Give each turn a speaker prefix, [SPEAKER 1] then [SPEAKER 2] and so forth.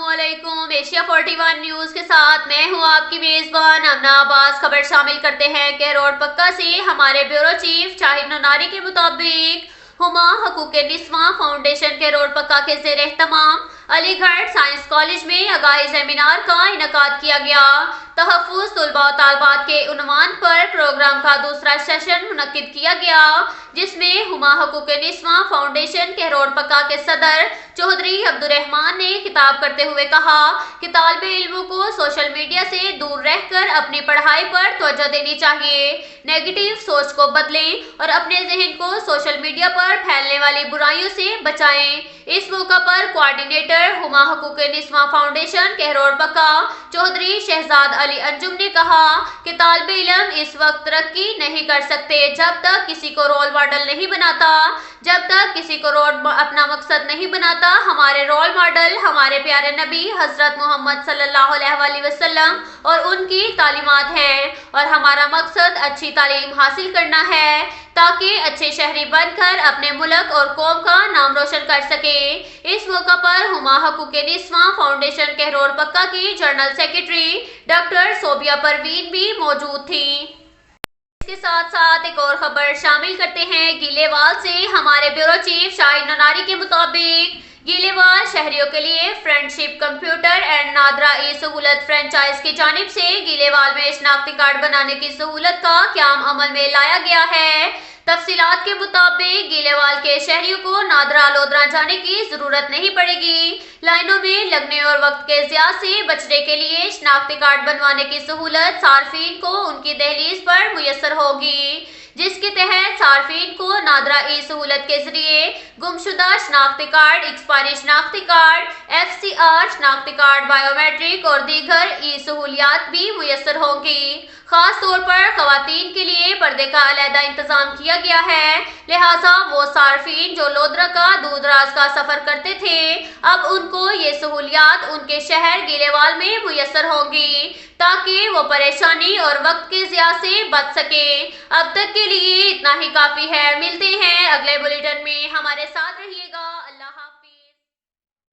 [SPEAKER 1] अस्सलामुअलैकुम। Asia 41 news के साथ मैं हूं आपकी मेजबान अमना अब्बास। खबर शामिल करते हैं कि रोड पक्का से हमारे ब्यूरो चीफ शाहिद ननारी के मुताबिक हुमा हकूक निस्वां फाउंडेशन के रोड पक्का के ज़ेर एहतमाम अलीगढ़ साइंस कॉलेज में आगाही सेमिनार का इनेकाद किया गया। तहफ़्फ़ुज़ तलबा और तालबात के उन्वान पर प्रोग्राम का दूसरा सेशन मुनक्किद किया गया, जिसमें हुमा हकूक निस्वां फाउंडेशन के रोड पक्का के सदर चौधरी अब्दुर्रहमान ने खिताब करते हुए कहा कि तालिबे इल्मों को सोशल मीडिया से दूर रहकर अपनी पढ़ाई पर तवज्जो देनी चाहिए। नेगेटिव सोच को बदलें और अपने जहन को सोशल मीडिया पर फैलने वाली बुराइयों से बचाएं। इस मौका पर कोऑर्डिनेटर हुमा हकूक निस्वां फाउंडेशन के रोड पक्का चौधरी शहजाद अली अंजुम ने कहा कि तालिबे इल्म इस वक्त तरक्की नहीं कर सकते जब तक किसी को रोल मॉडल नहीं बनाता, जब तक किसी को अपना मकसद नहीं बनाता। हमारे रोल मॉडल हमारे प्यारे नबी हजरत मोहम्मद सल्लल्लाहु अलैहि वसल्लम और उनकी तालीमात हैं और हमारा मकसद अच्छी तालीम हासिल करना है ताकि अच्छे शहरी बनकर अपने मुल्क और कौम का नाम रोशन कर सके। इस मौका पर हुमा हकूक निस्वां फाउंडेशन के रोड पक्का की general secretary doctor Sobia Parveen भी मौजूद थी। इसके साथ साथ एक और खबर शामिल करते हैं गीलेवाल से। हमारे ब्यूरो चीफ शाहिद ननारी के मुताबिक गीलेवाल शहरियों के लिए फ्रेंडशिप कंप्यूटर एंड नादरा ई सहूलत फ्रेंचाइज की जानिब से गीलेवाल में शनाख्ती कार्ड बनाने की सहूलत का क़याम अमल में लाया गया है। तफसीलात के मुताबिक गीलेवाल के शहरियों को नादरा लोधरा जाने की जरूरत नहीं पड़ेगी। लाइनों में लगने और वक्त के ज़िया से बचने के लिए शनाख्ती कार्ड बनवाने की सहूलत सार्फिन को उनकी दहलीज पर मुयस्सर होगी, जिसके तहत सार्फिन को नादरा ई सहूलत के जरिए गुमशुदा शनाख्ती कार्ड, एक्सपायरी शनाख्ती कार्ड, FCR शनाख्ती कार्ड, बायोमेट्रिक और दीगर ई सहूलियात भी मुयस्सर होंगी। खास तौर पर खवातीन के लिए पर्दे का अलहदा इंतजाम किया गया है, लिहाजा वो सार्फिन जो लोधरा का दूर दराज का सफर करते थे अब उनको ये सहूलियात उनके शहर गीलेवाल में मुयस्सर होंगी ताकि वो परेशानी और वक्त के ज़िया से बच सके। अब तक के लिए इतना ही काफ़ी है। मिलते हैं अगले बुलेटिन में, हमारे साथ रहिएगा।